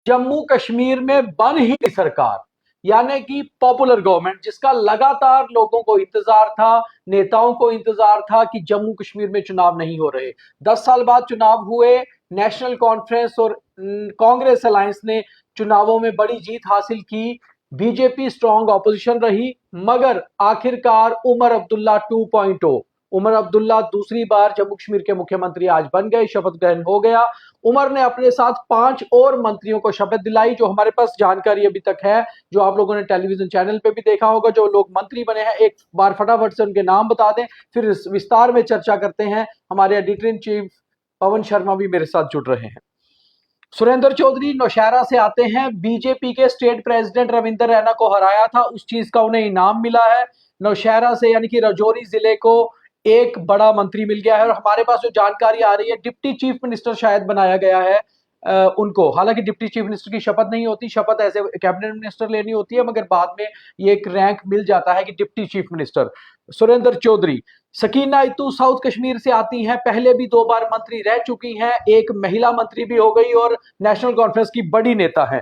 जम्मू कश्मीर में बन ही गई सरकार, यानी कि पॉपुलर गवर्नमेंट, जिसका लगातार लोगों को इंतजार था, नेताओं को इंतजार था कि जम्मू कश्मीर में चुनाव नहीं हो रहे। 10 साल बाद चुनाव हुए। नेशनल कॉन्फ्रेंस और कांग्रेस अलायंस ने चुनावों में बड़ी जीत हासिल की। बीजेपी स्ट्रांग ऑपोजिशन रही, मगर आखिरकार उमर अब्दुल्ला 2.0, उमर अब्दुल्ला दूसरी बार जम्मू कश्मीर के मुख्यमंत्री आज बन गए, शपथ ग्रहण हो गया। उमर ने अपने साथ 5 और मंत्रियों को शपथ दिलाई, जो हमारे पास जानकारी अभी तक है, जो आप लोगों ने टेलीविजन चैनल पे भी देखा होगा। जो लोग मंत्री बने हैं, एक बार फटाफट से उनके नाम बता दें, फिर विस्तार में चर्चा करते हैं। हमारे editor in chief Pawan Sharma भी मेरे साथ जुड़ रहे हैं। सुरेंद्र चौधरी नौशहरा से आते हैं। बीजेपी के स्टेट प्रेसिडेंट रविंदर रैना को हराया था, उस चीज का उन्हें इनाम मिला है। नौशहरा से यानी कि राजौरी जिले को एक बड़ा मंत्री मिल गया है, और हमारे पास जो जानकारी आ रही है, डिप्टी चीफ मिनिस्टर शायद बनाया गया है उनको। हालांकि डिप्टी चीफ मिनिस्टर की शपथ नहीं होती, शपथ ऐसे कैबिनेट मिनिस्टर लेनी होती है, मगर बाद में ये एक रैंक मिल जाता है कि deputy chief minister. Surendra Chaudhary. Sakina Itoo south Kashmir से आती हैं, पहले भी 2 बार मंत्री रह चुकी हैं, एक महिला मंत्री भी हो गई और नेशनल कॉन्फ्रेंस की बड़ी नेता है।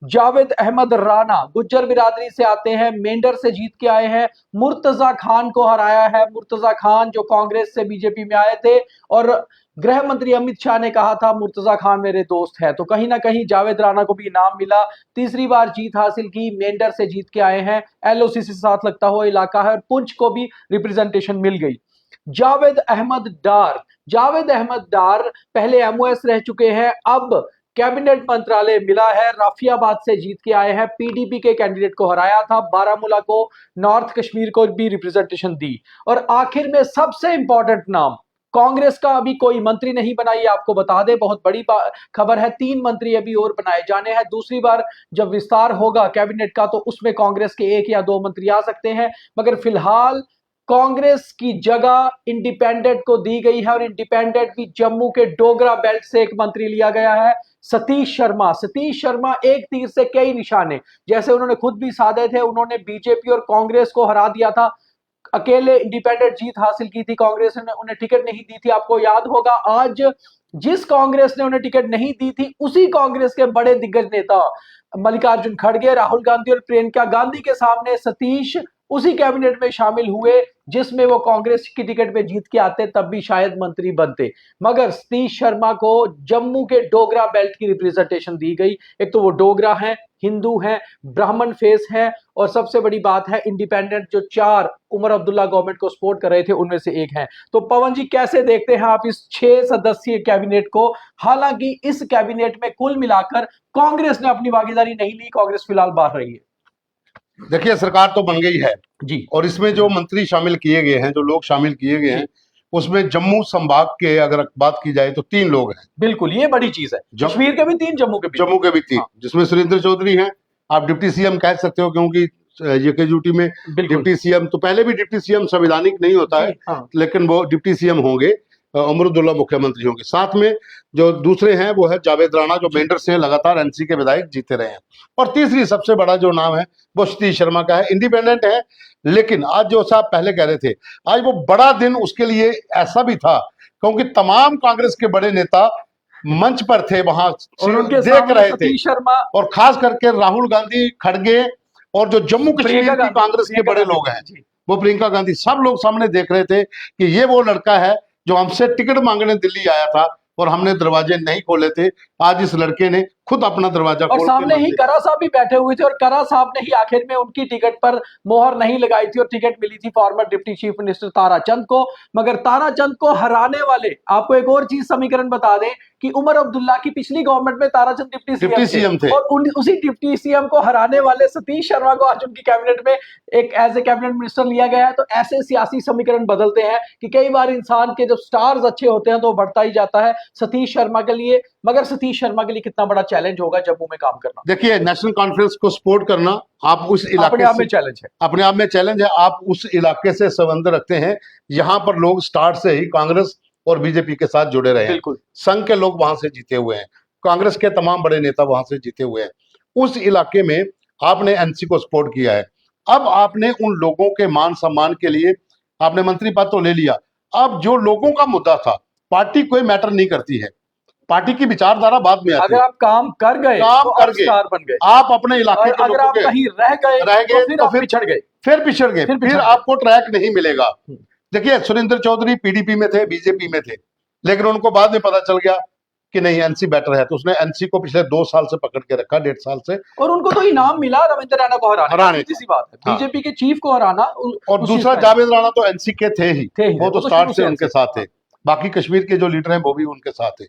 जावेद अहमद राणा गुज्जर बिरादरी से आते हैं, मेंढर से जीत के आए हैं। मुर्तजा खान को हराया है। मुर्तजा खान जो कांग्रेस से बीजेपी में आए थे, और गृह मंत्री अमित शाह ने कहा था मुर्तजा खान मेरे दोस्त है, तो कहीं ना कहीं जावेद राणा को भी इनाम मिला। तीसरी बार जीत हासिल की, मेंढर से जीत के आए हैं, एलओसी से साथ लगता हुआ इलाका है, और पुंछ को भी रिप्रेजेंटेशन मिल गई। जावेद अहमद डार। जावेद अहमद डार पहले एमओएस रह चुके हैं, अब कैबिनेट मंत्रालय मिला है। राफियाबाद से जीत के आए हैं, पीडीपी के कैंडिडेट को हराया था, बारामूला को, नॉर्थ कश्मीर को भी रिप्रेजेंटेशन दी। और आखिर में सबसे इंपॉर्टेंट नाम, कांग्रेस का अभी कोई मंत्री नहीं बना, ये आपको बता दें, बहुत बड़ी खबर है। 3 मंत्री अभी और बनाए जाने हैं। दूसरी बार जब विस्तार होगा कैबिनेट का, तो उसमें कांग्रेस के 1 या 2 मंत्री आ सकते हैं, मगर फिलहाल कांग्रेस की जगह इंडिपेंडेंट को दी गई है, और इंडिपेंडेंट भी जम्मू के डोगरा बेल्ट से एक मंत्री लिया गया है, सतीश शर्मा। सतीश शर्मा एक तीर से कई निशाने, जैसे उन्होंने खुद भी साधे थे। उन्होंने बीजेपी और कांग्रेस को हरा दिया था, अकेले इंडिपेंडेंट जीत हासिल की थी। कांग्रेस ने उन्हें टिकट नहीं दी थी, आपको याद होगा। आज जिस कांग्रेस ने उन्हें टिकट नहीं दी थी, उसी कांग्रेस के बड़े दिग्गज नेता मल्लिकार्जुन खड़गे, राहुल गांधी और प्रियंका गांधी के सामने सतीश उसी कैबिनेट में शामिल हुए, जिसमें वो कांग्रेस की टिकट पे जीत के आते, तब भी शायद मंत्री बनते। मगर सतीश शर्मा को जम्मू के डोगरा बेल्ट की रिप्रेजेंटेशन दी गई। एक तो वो डोगरा हैं, हिंदू हैं, ब्राह्मण फेस हैं, और सबसे बड़ी बात है इंडिपेंडेंट जो 4 उमर अब्दुल्ला गवर्नमेंट को सपोर्ट कर रहे थे, उनमें से एक हैं। तो पवन जी, कैसे देखते हैं आप इस 6 सदस्यीय कैबिनेट को? हालांकि इस कैबिनेट में कुल मिलाकर कांग्रेस ने अपनी भागीदारी नहीं ली, कांग्रेस फिलहाल बाहर रही है। देखिए, सरकार तो बन गई है जी, और इसमें जो मंत्री शामिल किए गए हैं, जो लोग शामिल किए गए हैं, उसमें जम्मू संभाग के अगर बात की जाए तो 3 लोग हैं। बिल्कुल, ये बड़ी चीज है। कश्मीर के भी 3, जम्मू के भी 3, हाँ। जिसमें सुरेंद्र चौधरी हैं, आप डिप्टी सीएम कह सकते हो, क्योंकि जेकेयूटी में डिप्टी सीएम तो पहले भी डिप्टी सीएम संवैधानिक नहीं होता है, हाँ। लेकिन वो डिप्टी सीएम होंगे, उमर अब्दुल्ला मुख्यमंत्री होंगे। साथ में जो दूसरे हैं वो है जावेद राणा, जो मेंढर से लगातार एनसी के विधायक जीते रहे हैं। और तीसरी सबसे बड़ा जो नाम है वो सतीश शर्मा का है, इंडिपेंडेंट है। लेकिन आज जो साहब पहले कह रहे थे, आज वो बड़ा दिन उसके लिए ऐसा भी था क्योंकि तमाम कांग्रेस के बड़े नेता मंच पर थे, वहां और उनके देख रहे थे, शर्मा और खास करके राहुल गांधी, खड़गे, और जो जम्मू कश्मीर की कांग्रेस के बड़े लोग हैं, वो प्रियंका गांधी, सब लोग सामने देख रहे थे कि ये वो लड़का है जो हमसे टिकट मांगने दिल्ली आया था और हमने दरवाजे नहीं खोले थे। आज इस लड़के ने खुद अपना दरवाजा खोल, और सामने ही करा साहब भी बैठे हुए थे, और करा साहब ने ही आखिर में उनकी टिकट पर मोहर नहीं लगाई थी, और टिकट मिली थी farmer deputy chief minister Tarachand को। मगर ताराचंद को हराने वाले, आपको एक और चीज समीकरण बता दें कि उमर अब्दुल्ला की पिछली गवर्नमेंट में ताराचंद डिप्टी सीएम थे, और उसी डिप्टी सीएम को हराने वाले सतीश शर्मा को आज उनकी कैबिनेट में एक एज ए कैबिनेट मिनिस्टर लिया गया है। तो ऐसे सियासी समीकरण बदलते हैं कि कई बार इंसान के जब स्टार्स अच्छे होते हैं तो बढ़ता ही जाता है, सतीश शर्मा के लिए। मगर सतीश शर्मा के लिए कितना बड़ा चैलेंज होगा जम्मू में काम करना। देखिए, नेशनल कॉन्फ्रेंस को सपोर्ट करना आप उस इलाके अपने आप में चैलेंज है, अपने आप में चैलेंज है। आप उस इलाके से संबंध रखते हैं, यहाँ पर लोग स्टार्ट से ही कांग्रेस और बीजेपी के साथ जुड़े रहे हैं। संघ के लोग वहां से जीते हुए हैं, कांग्रेस के तमाम बड़े नेता वहां से जीते हुए हैं। उस इलाके में आपने एनसी को सपोर्ट किया है। अब आपने उन लोगों के मान सम्मान के लिए आपने मंत्री पद तो ले लिया। अब जो लोगों का मुद्दा था, पार्टी कोई मैटर नहीं करती है, पार्टी की विचारधारा बाद में आती अगर है। आप काम कर गए काम तो कर आप गए, स्टार बन गए, आप अपने इलाके और के अगर लोगों आप के कहीं रह गए तो तो फिर फिर पिछड़ गए। फिर आपको ट्रैक नहीं मिलेगा। देखिए सुरेंद्र चौधरी पीडीपी में थे, बीजेपी में थे, लेकिन उनको बाद में पता चल गया कि नहीं एनसी बेटर है, तो उसने एनसी को पिछले 2 साल से पकड़ के रखा, 1.5 साल से। और उनको तो इनाम मिला रविंद्र रैना को हराने का। सीधी सी बात है, हाँ। बीजेपी के चीफ को हराना। और उस दूसरा चीज का जावेद राणा तो एनसी के थे ही, थे ही, वो तो शुरू स्टार्ट से से उनके NC साथ थे। बाकी कश्मीर के जो लीडर हैं वो भी उनके साथ थे।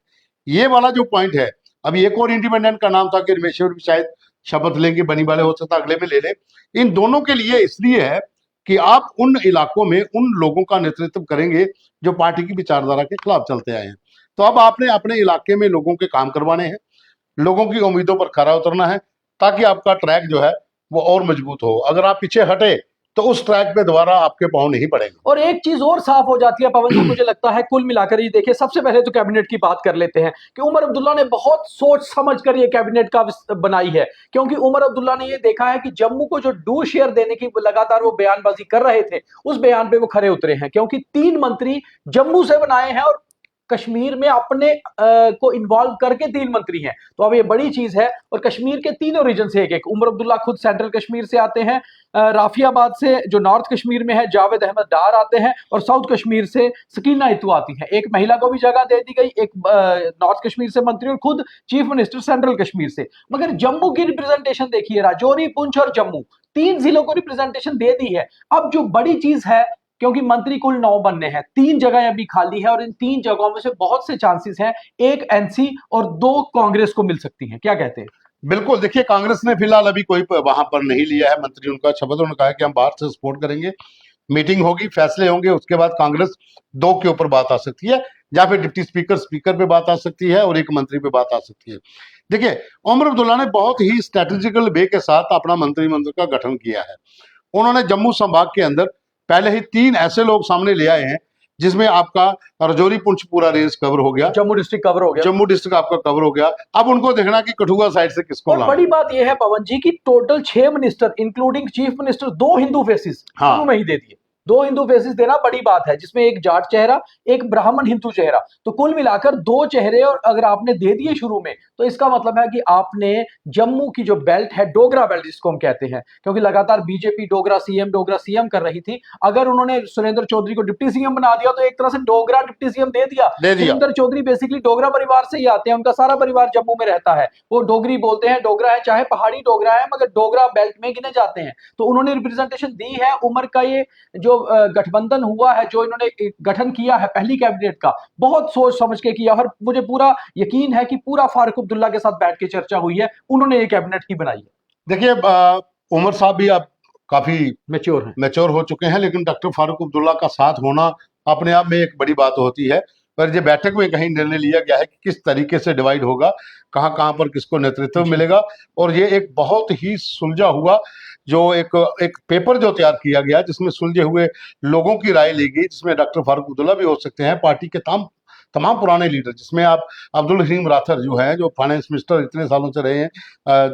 ये वाला जो पॉइंट है, अभी एक और इंडिपेंडेंट का नाम था कि रमेश्वर भी शायद शपथ लेंगे, बनी वाले हो सकता अगले में ले ले। इन दोनों के लिए इसलिए है कि आप उन इलाकों में उन लोगों का नेतृत्व करेंगे जो पार्टी की विचारधारा के खिलाफ चलते आए हैं। तो अब आपने अपने इलाके में लोगों के काम करवाने हैं, लोगों की उम्मीदों पर खरा उतरना है, ताकि आपका ट्रैक जो है वो और मजबूत हो। अगर आप पीछे हटे तो उस ट्रैक पे दोबारा आपके पांव नहीं पड़ेंगे। और एक चीज और साफ हो जाती है पवन जी, मुझे लगता है कुल मिलाकर ये देखिए, सबसे पहले तो कैबिनेट की बात कर लेते हैं कि उमर अब्दुल्ला ने बहुत सोच समझ कर ये कैबिनेट का बनाई है, क्योंकि उमर अब्दुल्ला ने ये देखा है कि जम्मू को जो डू शेयर देने की लगातार वो बयानबाजी कर रहे थे, उस बयान पे वो खरे उतरे हैं, क्योंकि 3 मंत्री जम्मू से बनाए हैं और कश्मीर में अपने को इन्वॉल्व करके 3 मंत्री हैं। तो अब ये बड़ी चीज है। और कश्मीर के तीनों रीजन से एक उमर अब्दुल्ला खुद सेंट्रल कश्मीर से आते हैं, राफियाबाद से जो नॉर्थ कश्मीर में है जावेद अहमद डार आते हैं, और साउथ कश्मीर से सकीना इतू आती हैं। एक महिला को भी जगह दे दी गई, एक नॉर्थ कश्मीर से मंत्री और खुद चीफ मिनिस्टर सेंट्रल कश्मीर से। मगर जम्मू की रिप्रेजेंटेशन देखिए, राजौरी, पुंछ और जम्मू 3 जिलों को रिप्रेजेंटेशन दे दी है। अब जो बड़ी चीज है, क्योंकि मंत्री कुल 9 बनने हैं, 3 जगह अभी खाली है और इन 3 जगहों में से बहुत से चांसेस हैं 1 एनसी और 2 कांग्रेस को मिल सकती हैं। क्या कहते हैं? बिल्कुल, देखिए कांग्रेस ने फिलहाल अभी कोई वहां पर नहीं लिया है मंत्री, उनका शपथ, उन्होंने कहा है कि हम बाहर से सपोर्ट करेंगे। मीटिंग होगी, फैसले होंगे, उसके बाद कांग्रेस 2 के ऊपर बात आ सकती है, या फिर डिप्टी स्पीकर पे बात आ सकती है और एक मंत्री पे बात आ सकती है। देखिए उमर अब्दुल्ला ने बहुत ही स्ट्रेटेजिकल वे के साथ अपना मंत्रिमंडल का गठन किया है। उन्होंने जम्मू संभाग के अंदर पहले ही 3 ऐसे लोग सामने ले आए हैं जिसमें आपका राजौरी पुंछ पूरा रेंज कवर हो गया, जम्मू डिस्ट्रिक्ट कवर हो गया, जम्मू डिस्ट्रिक्ट आपका कवर हो गया। अब उनको देखना कि कठुआ साइड से किसको और लाना। बड़ी बात यह है पवन जी की total 6 minister including chief minister 2 Hindu faces शुरू में ही दे दिए। 2 हिंदू फेसिस देना बड़ी बात है, जिसमें एक जाट चेहरा, एक ब्राह्मण हिंदू चेहरा, तो कुल मिलाकर 2 चेहरे। और अगर आपने दे दिए शुरू में, तो इसका मतलब है कि आपने जम्मू की जो बेल्ट है, डोगरा बेल्ट जिसको हम कहते हैं, क्योंकि लगातार बीजेपी डोगरा सीएम कर रही थी, अगर उन्होंने सुरेंद्र चौधरी को डिप्टी सीएम बना दिया तो एक तरह से डोगरा डिप्टी सीएम दे दिया। सुरेंद्र चौधरी बेसिकली डोगरा परिवार से ही आते हैं, उनका सारा परिवार जम्मू में रहता है, वो डोगरी बोलते हैं, डोगरा है, चाहे पहाड़ी डोगरा है, मगर डोगरा बेल्ट में गिने जाते हैं। तो उन्होंने रिप्रेजेंटेशन दी है। उमर का ये जो गठबंधन हुआ है, जो इन्होंने गठन किया है पहली कैबिनेट का, बहुत सोच समझ के किया, और मुझे पूरा यकीन है कि पूरा फारूक अब्दुल्ला के साथ बैठ के चर्चा हुई है, उन्होंने ये कैबिनेट ही बनाई है। देखिए उमर साहब भी अब काफी मैच्योर हो चुके हैं, लेकिन डॉक्टर फारूक अब्दुल्ला का साथ होना अपने आप में एक बड़ी बात होती है। पर ये बैठक में कहीं निर्णय लिया गया है कि किस तरीके से डिवाइड होगा, कहां कहां पर किसको नेतृत्व मिलेगा, और ये एक बहुत ही सुलझा हुआ जो एक पेपर जो तैयार किया गया, जिसमें सुलझे हुए लोगों की राय ली गई, जिसमें डॉक्टर फारूक अब्दुल्ला भी हो सकते हैं, पार्टी के तमाम पुराने लीडर, जिसमें आप अब्दुल हकीम राथर जो है, जो फाइनेंस मिनिस्टर इतने सालों से रहे हैं,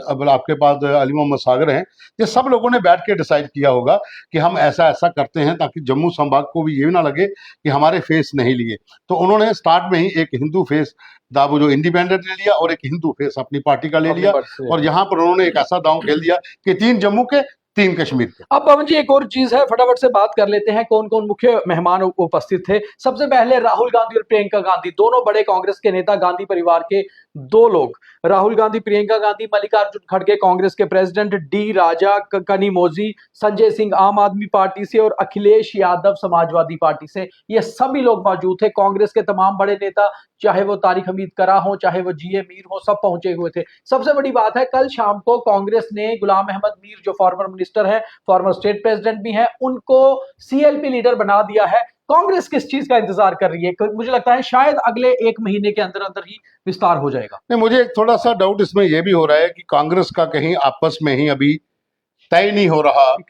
अब आपके पास अली मोहम्मद सागर हैं, ये सब लोगों ने बैठ के डिसाइड किया होगा कि हम ऐसा ऐसा करते हैं ताकि जम्मू संभाग को भी ये ना लगे कि हमारे फेस नहीं लिए। तो उन्होंने स्टार्ट में ही एक हिंदू फेस दाबो जो इंडिपेंडेंट ले लिया और एक हिंदू फेस अपनी पार्टी का ले लिया, और यहाँ पर उन्होंने एक ऐसा दांव खेल दिया कि 3 जम्मू के 3 कश्मीर के। अब पवन जी एक और चीज है, फटाफट से बात कर लेते हैं कौन कौन मुख्य मेहमान उपस्थित थे। सबसे पहले राहुल गांधी और प्रियंका गांधी, दोनों बड़े कांग्रेस के नेता, गांधी परिवार के 2 लोग, राहुल गांधी, प्रियंका गांधी, मल्लिकार्जुन खड़गे कांग्रेस के प्रेसिडेंट, डी राजा कनिमोझी संजय सिंह आम आदमी पार्टी से और अखिलेश यादव समाजवादी पार्टी से, ये सभी लोग मौजूद थे। कांग्रेस के तमाम बड़े नेता, चाहे वो तारिक हमीद करा हो, चाहे वो जीए मीर हो, सब पहुंचे हुए थे। सबसे बड़ी बात है, कल शाम को कांग्रेस ने गुलाम अहमद मीर जो फॉर्मर मिनिस्टर है, फॉर्मर स्टेट प्रेसिडेंट भी है, उनको सीएलपी लीडर बना दिया है। कांग्रेस किस चीज का इंतजार कर रही है? मुझे लगता है शायद अगले 1 महीने के अंदर अंदर ही विस्तार हो जाएगा। नहीं, मुझे थोड़ा सा डाउट इसमें यह भी हो रहा है कि कांग्रेस का कहीं आपस में ही अभी तय नहीं हो रहा कि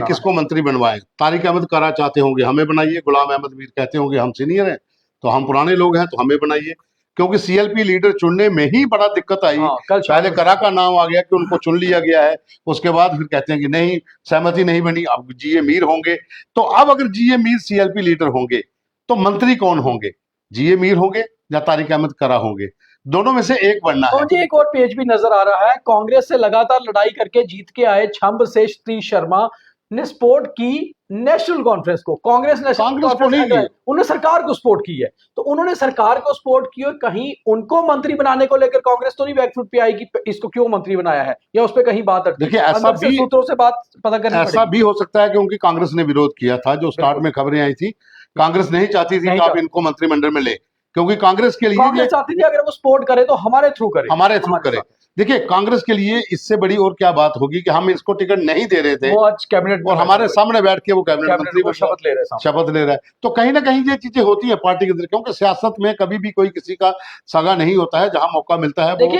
किसको मंत्री बनवाएं। तारिक अहमद करा चाहते होंगे हमें बनाइए, गुलाम अहमद मीर कहते होंगे हम सीनियर हैं तो हम पुराने लोग हैं तो हमें बनाइए, क्योंकि सीएलपी लीडर चुनने में ही बड़ा दिक्कत आई। पहले करा का नाम आ गया कि उनको चुन लिया गया है, उसके बाद फिर कहते हैं कि नहीं, सहमति नहीं बनी, अब जीए मीर होंगे। तो अब अगर जीए मीर सीएलपी लीडर होंगे तो मंत्री कौन होंगे? जीए मीर होंगे या तारिक अहमद करा होंगे, दोनों में से एक बनना तो है। मुझे एक और पेज भी नजर आ रहा है, कांग्रेस से लगातार लड़ाई करके जीत के आए छंब से सतीश शर्मा ने सपोर्ट की नेशनल कॉन्फ्रेंस को। कांग्रेस नेशनल कांग्रेस को कॉन्फ्रेंस नहीं, उन्होंने सरकार को सपोर्ट की है, तो उन्होंने सरकार को सपोर्ट की और कहीं उनको मंत्री बनाने को लेकर कांग्रेस तो नहीं बैकफुट पे आई कि इसको क्यों मंत्री बनाया है, या उस पर कहीं बात अटकी? देखिए ऐसा अंदर से भी, सूत्रों से बात पता करनी ऐसा पड़ेगी। भी हो सकता है क्योंकि कांग्रेस ने विरोध किया था, जो स्टार्ट बिल्कुल। में खबरें आई थी, कांग्रेस नहीं चाहती थी नहीं कि आप चाहती। इनको मंत्रिमंडल में ले, क्योंकि कांग्रेस के लिए कांग्रेस चाहती थी अगर वो सपोर्ट करे तो हमारे थ्रू करे, हमारे थ्रू हमारे करे। साथ। देखिए कांग्रेस के लिए इससे बड़ी और क्या बात होगी कि हम इसको टिकट नहीं दे रहे थे वो आज कैबिनेट में और हमारे सामने बैठ के वो कैबिनेट मंत्री को शपथ ले रहे हैं सामने। शपथ ले रहा है। तो कहीं ना कहीं ये चीजें होती है पार्टी के अंदर, क्योंकि सियासत में कभी भी कोई किसी का सगा नहीं होता है, जहां मौका मिलता है। देखिए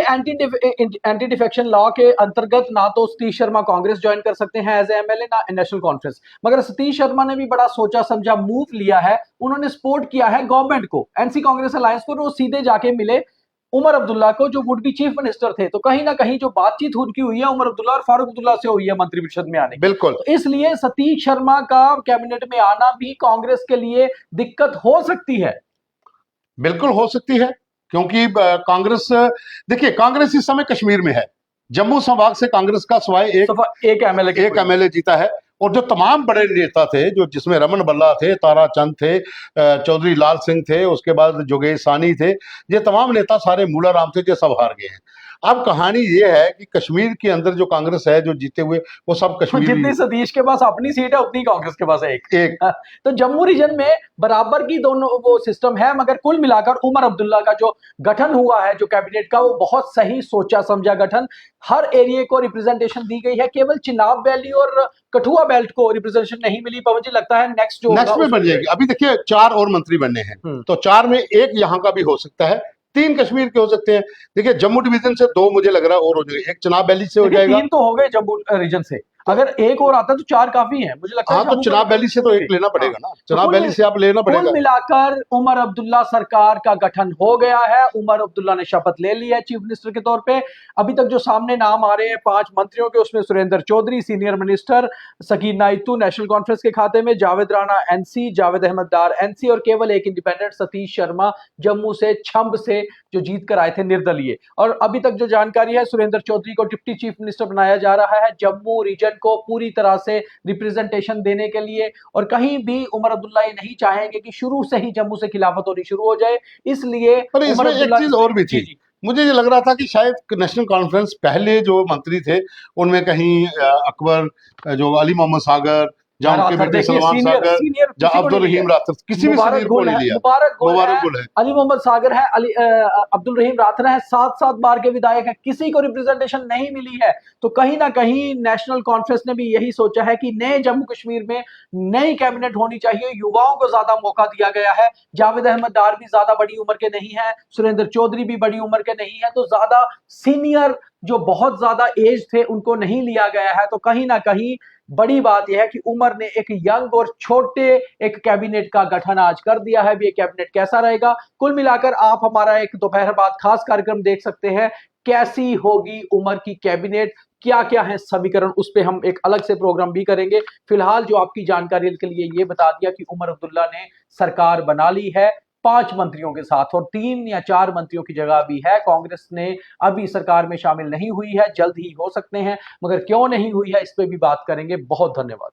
एंटी डिफेक्शन लॉ के अंतर्गत ना तो सतीश शर्मा कांग्रेस ज्वाइन कर सकते हैं एज एमएलए, ना नेशनल कॉन्फ्रेंस, मगर सतीश शर्मा ने भी बड़ा सोचा समझा मूव लिया है। उन्होंने सपोर्ट किया है गवर्नमेंट को, एनसी कांग्रेस अलायंस को, वो सीधे जाके मिले उमर अब्दुल्ला को जो वुड बी चीफ मिनिस्टर थे। तो कहीं ना कहीं जो बातचीत उनकी हुई है उमर अब्दुल्ला और फारूक अब्दुल्ला से हुई है मंत्रिपरिषद में आने की। बिल्कुल, तो इसलिए सतीश शर्मा का कैबिनेट में आना भी कांग्रेस के लिए दिक्कत हो सकती है। बिल्कुल हो सकती है, क्योंकि कांग्रेस, देखिए कांग्रेस इस समय कश्मीर में है। जम्मू संभाग से कांग्रेस का सिवाय एक एमएलए जीता है, और जो तमाम बड़े नेता थे, जो जिसमें रमन बल्ला थे, तारा चंद थे, चौधरी लाल सिंह थे, उसके बाद जोगेश सानी थे, ये तमाम नेता सारे मूलाराम थे, जो सब हार गए हैं। अब कहानी ये है कि कश्मीर के अंदर जो कांग्रेस है, जो जीते हुए, वो सब कश्मीरी। जितनी सतीश के पास अपनी सीट है उतनी कांग्रेस के पास है एक। एक तो जम्मू रीजन में बराबर की दोनों वो सिस्टम है, मगर कुल मिलाकर उमर अब्दुल्ला का जो गठन हुआ है जो कैबिनेट का, वो बहुत सही सोचा समझा गठन। हर एरिया को रिप्रेजेंटेशन दी गई है, केवल चिनाब वैली और कठुआ बेल्ट को रिप्रेजेंटेशन नहीं मिली। पवन जी, लगता है नेक्स्ट में बन जाएगी। अभी देखिए 4 और मंत्री बनने हैं, तो 4 में एक यहाँ का भी हो सकता है, 3 कश्मीर के हो सकते हैं। देखिए जम्मू डिवीजन से 2 मुझे लग रहा है और हो जाएगा, एक चिनाब वैली से हो जाएगा। 3 तो हो गए जम्मू रीजन से, अगर एक और आता तो 4 काफी है मुझे लगता है। हाँ, तो चिनाब वैली से तो एक लेना पड़ेगा ना, चिनाब वैली से आप लेना पड़ेगा। कुल मिलाकर उमर अब्दुल्ला सरकार का गठन हो गया है। उमर अब्दुल्ला ने शपथ ले ली है चीफ मिनिस्टर के तौर पे। अभी तक जो सामने नाम आ रहे हैं 5 मंत्रियों के, उसमें सुरेंद्र चौधरी सीनियर मिनिस्टर, सकीना इत्तू नेशनल कॉन्फ्रेंस के खाते में, जावेद राणा एनसी, जावेद अहमद डार एनसी, और केवल एक इंडिपेंडेंट सतीश शर्मा जम्मू से छंब से जो जीत कर आए थे निर्दलीय। और अभी तक जो जानकारी है, सुरेंद्र चौधरी को डिप्टी चीफ मिनिस्टर बनाया जा रहा है जम्मू रीजन को पूरी तरह से रिप्रेजेंटेशन देने के लिए। और कहीं भी उमर अब्दुल्ला ये नहीं चाहेंगे कि शुरू से ही जम्मू से खिलाफत होनी शुरू हो जाए, इसलिए पर इसमें एक चीज और भी थी। मुझे ये लग रहा था कि शायद नेशनल कॉन्फ्रेंस पहले जो मंत्री थे उनमें कहीं अकबर, जो अली मोहम्मद सागर, जहाँ उनके बेटे सलमान सागर, जहाँ अब्दुल रहीम राठौर, किसी भी सीनियर को नहीं लिया। मुबारक गुल है, अली मोहम्मद सागर है, अब्दुल रहीम राठौर है, 7 बार के विधायक है, किसी को रिप्रेजेंटेशन नहीं मिली है। तो कहीं ना कहीं नेशनल कॉन्फ्रेंस ने भी यही सोचा है कि नए जम्मू कश्मीर में नई कैबिनेट होनी चाहिए, युवाओं को ज्यादा मौका दिया गया है। जावेद अहमद डार भी ज्यादा बड़ी उम्र के नहीं है, सुरेंद्र चौधरी भी बड़ी उम्र के नहीं है, तो ज्यादा सीनियर जो बहुत ज्यादा एज थे उनको नहीं लिया गया है। तो कहीं ना कहीं बड़ी बात यह है कि उमर ने एक यंग और छोटे एक कैबिनेट का गठन आज कर दिया है। ये कैबिनेट कैसा रहेगा, कुल मिलाकर आप हमारा एक दोपहर बाद खास कार्यक्रम देख सकते हैं, कैसी होगी उमर की कैबिनेट, क्या क्या है समीकरण, उस पर हम एक अलग से प्रोग्राम भी करेंगे। फिलहाल जो आपकी जानकारी के लिए ये बता दिया कि उमर अब्दुल्ला ने सरकार बना ली है 5 मंत्रियों के साथ, और 3 या 4 मंत्रियों की जगह भी है। कांग्रेस ने अभी सरकार में शामिल नहीं हुई है, जल्द ही हो सकते हैं, मगर क्यों नहीं हुई है इस पे भी बात करेंगे। बहुत धन्यवाद।